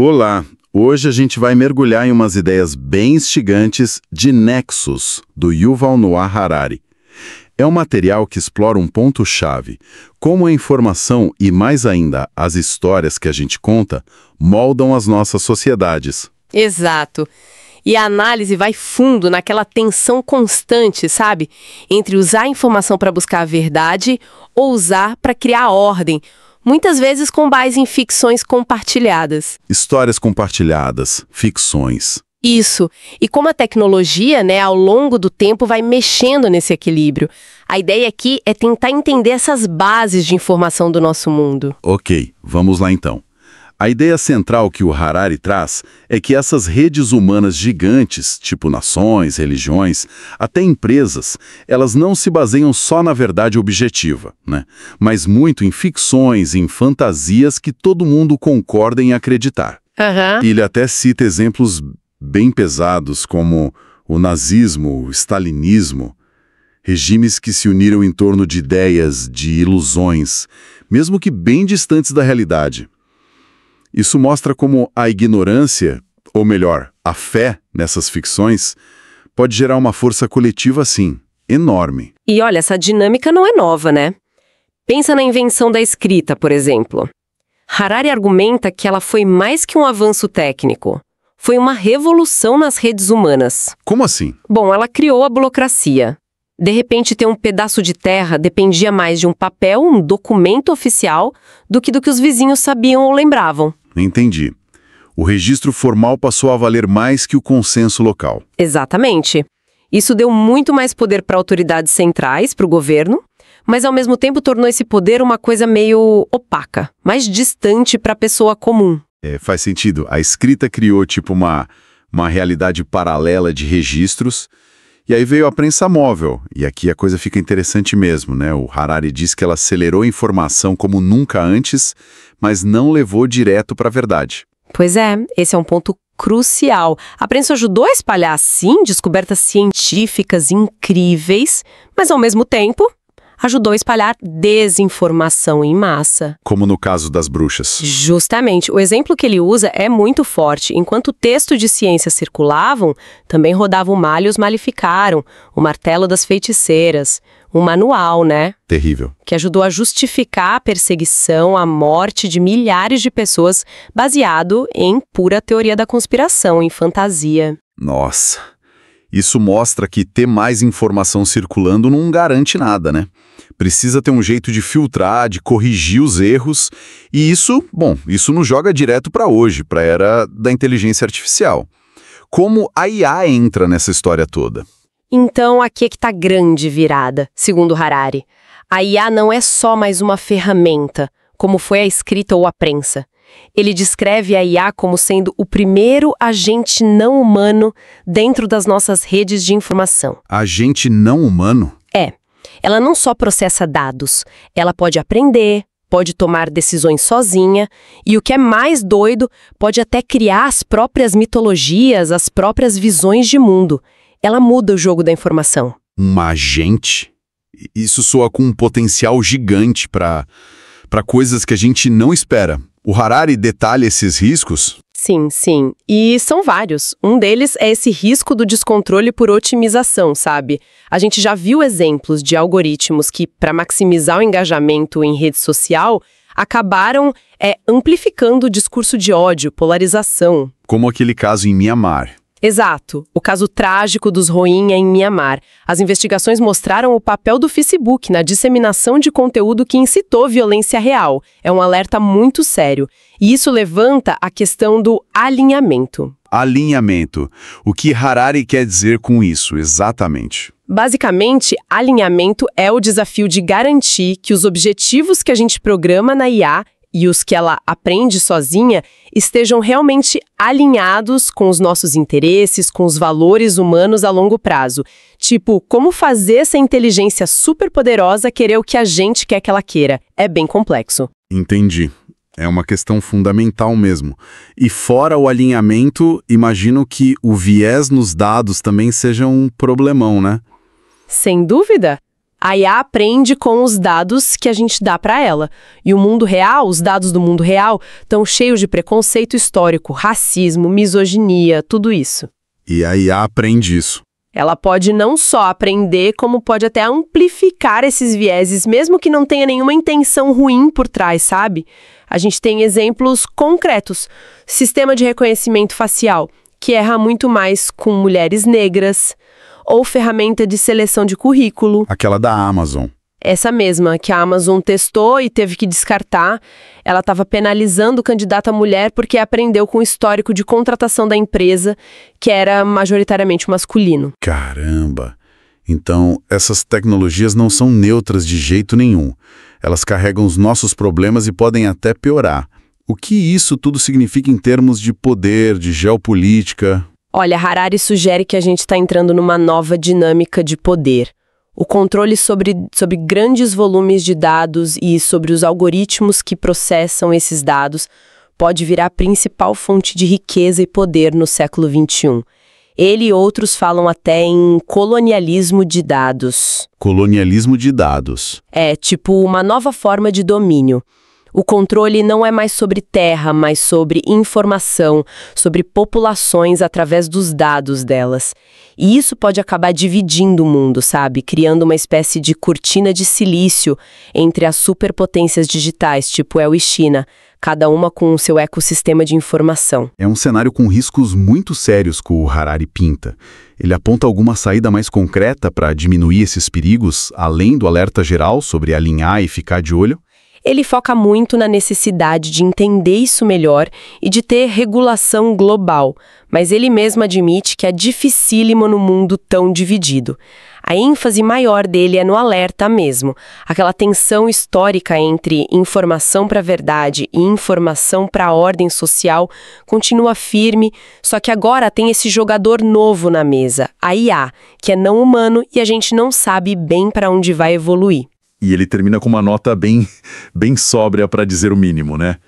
Olá! Hoje a gente vai mergulhar em umas ideias bem instigantes de Nexus, do Yuval Noah Harari. É um material que explora um ponto-chave, como a informação e, mais ainda, as histórias que a gente conta moldam as nossas sociedades. Exato. E a análise vai fundo naquela tensão constante, sabe? Entre usar a informação para buscar a verdade ou usar para criar ordem, muitas vezes com base em ficções compartilhadas. Histórias compartilhadas, ficções. Isso. E como a tecnologia, ao longo do tempo vai mexendo nesse equilíbrio. A ideia aqui é tentar entender essas bases de informação do nosso mundo. Ok, vamos lá então. A ideia central que o Harari traz é que essas redes humanas gigantes, tipo nações, religiões, até empresas, elas não se baseiam só na verdade objetiva, né? Mas muito em ficções, em fantasias que todo mundo concorda em acreditar. Ele até cita exemplos bem pesados como o nazismo, o stalinismo, regimes que se uniram em torno de ideias, de ilusões, mesmo que bem distantes da realidade. Isso mostra como a ignorância, ou melhor, a fé nessas ficções, pode gerar uma força coletiva, assim, enorme. E olha, essa dinâmica não é nova, né? Pensa na invenção da escrita, por exemplo. Harari argumenta que ela foi mais que um avanço técnico. Foi uma revolução nas redes humanas. Como assim? Bom, ela criou a burocracia. De repente, ter um pedaço de terra dependia mais de um papel, um documento oficial, do que os vizinhos sabiam ou lembravam. Entendi. O registro formal passou a valer mais que o consenso local. Exatamente. Isso deu muito mais poder para autoridades centrais, para o governo, mas ao mesmo tempo tornou esse poder uma coisa meio opaca, mais distante para a pessoa comum. Faz sentido. A escrita criou tipo uma realidade paralela de registros. E aí veio a prensa móvel, e aqui a coisa fica interessante mesmo, né? O Harari diz que ela acelerou a informação como nunca antes, mas não levou direto para a verdade. Pois é, esse é um ponto crucial. A prensa ajudou a espalhar, sim, descobertas científicas incríveis, mas ao mesmo tempo ajudou a espalhar desinformação em massa. Como no caso das bruxas. Justamente. O exemplo que ele usa é muito forte. Enquanto o texto de ciência circulavam, também rodava o Mal e os Maleficaram, o Martelo das Feiticeiras, um manual, né? Terrível. Que ajudou a justificar a perseguição, a morte de milhares de pessoas, baseado em pura teoria da conspiração, em fantasia. Nossa. Isso mostra que ter mais informação circulando não garante nada, né? Precisa ter um jeito de filtrar, de corrigir os erros, e isso nos joga direto para hoje, para a era da inteligência artificial. Como a IA entra nessa história toda? Então, aqui é que está a grande virada, segundo Harari. A IA não é só mais uma ferramenta, como foi a escrita ou a prensa. Ele descreve a IA como sendo o primeiro agente não humano dentro das nossas redes de informação. Agente não humano? Ela não só processa dados, ela pode aprender, pode tomar decisões sozinha e, o que é mais doido, pode até criar as próprias mitologias, as próprias visões de mundo. Ela muda o jogo da informação. Uma agente? Isso soa com um potencial gigante para coisas que a gente não espera. O Harari detalha esses riscos? Sim. E são vários. Um deles é esse risco do descontrole por otimização, sabe? A gente já viu exemplos de algoritmos que, para maximizar o engajamento em rede social, acabaram amplificando o discurso de ódio, polarização. Como aquele caso em Mianmar. Exato. O caso trágico dos Rohingya em Mianmar. As investigações mostraram o papel do Facebook na disseminação de conteúdo que incitou violência real. É um alerta muito sério. E isso levanta a questão do alinhamento. Alinhamento. O que Harari quer dizer com isso, exatamente? Basicamente, alinhamento é o desafio de garantir que os objetivos que a gente programa na IA e os que ela aprende sozinha estejam realmente alinhados com os nossos interesses, com os valores humanos a longo prazo. Tipo, como fazer essa inteligência superpoderosa querer o que a gente quer que ela queira? É bem complexo. Entendi. É uma questão fundamental mesmo. E fora o alinhamento, imagino que o viés nos dados também seja um problemão, né? Sem dúvida. A IA aprende com os dados que a gente dá para ela. E o mundo real, os dados do mundo real, estão cheios de preconceito histórico, racismo, misoginia, tudo isso. E a IA aprende isso. Ela pode não só aprender, como pode até amplificar esses vieses, mesmo que não tenha nenhuma intenção ruim por trás, sabe? A gente tem exemplos concretos. Sistema de reconhecimento facial, que erra muito mais com mulheres negras, ou ferramenta de seleção de currículo. Aquela da Amazon. Essa mesma, que a Amazon testou e teve que descartar. Ela estava penalizando o candidato à mulher porque aprendeu com o histórico de contratação da empresa, que era majoritariamente masculino. Caramba! Então, essas tecnologias não são neutras de jeito nenhum. Elas carregam os nossos problemas e podem até piorar. O que isso tudo significa em termos de poder, de geopolítica? Olha, Harari sugere que a gente está entrando numa nova dinâmica de poder. O controle sobre grandes volumes de dados e sobre os algoritmos que processam esses dados pode virar a principal fonte de riqueza e poder no século XXI. Ele e outros falam até em colonialismo de dados. Colonialismo de dados. É, tipo uma nova forma de domínio. O controle não é mais sobre terra, mas sobre informação, sobre populações através dos dados delas. E isso pode acabar dividindo o mundo, sabe? Criando uma espécie de cortina de silício entre as superpotências digitais, tipo El e China, cada uma com o seu ecossistema de informação. É um cenário com riscos muito sérios que o Harari pinta. Ele aponta alguma saída mais concreta para diminuir esses perigos, além do alerta geral sobre alinhar e ficar de olho? Ele foca muito na necessidade de entender isso melhor e de ter regulação global, mas ele mesmo admite que é dificílimo no mundo tão dividido. A ênfase maior dele é no alerta mesmo, aquela tensão histórica entre informação para a verdade e informação para a ordem social continua firme, só que agora tem esse jogador novo na mesa, a IA, que é não humano e a gente não sabe bem para onde vai evoluir. E ele termina com uma nota bem sóbria, para dizer o mínimo, né?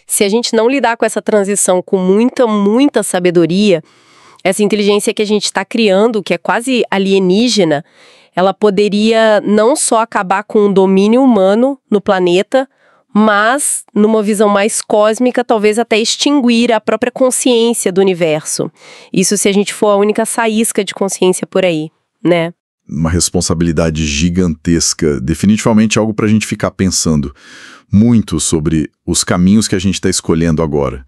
Se a gente não lidar com essa transição com muita sabedoria, essa inteligência que a gente está criando, que é quase alienígena, ela poderia não só acabar com o domínio humano no planeta, mas, numa visão mais cósmica, talvez até extinguir a própria consciência do universo. Isso se a gente for a única faísca de consciência por aí, né? Uma responsabilidade gigantesca, definitivamente algo para a gente ficar pensando muito sobre os caminhos que a gente está escolhendo agora.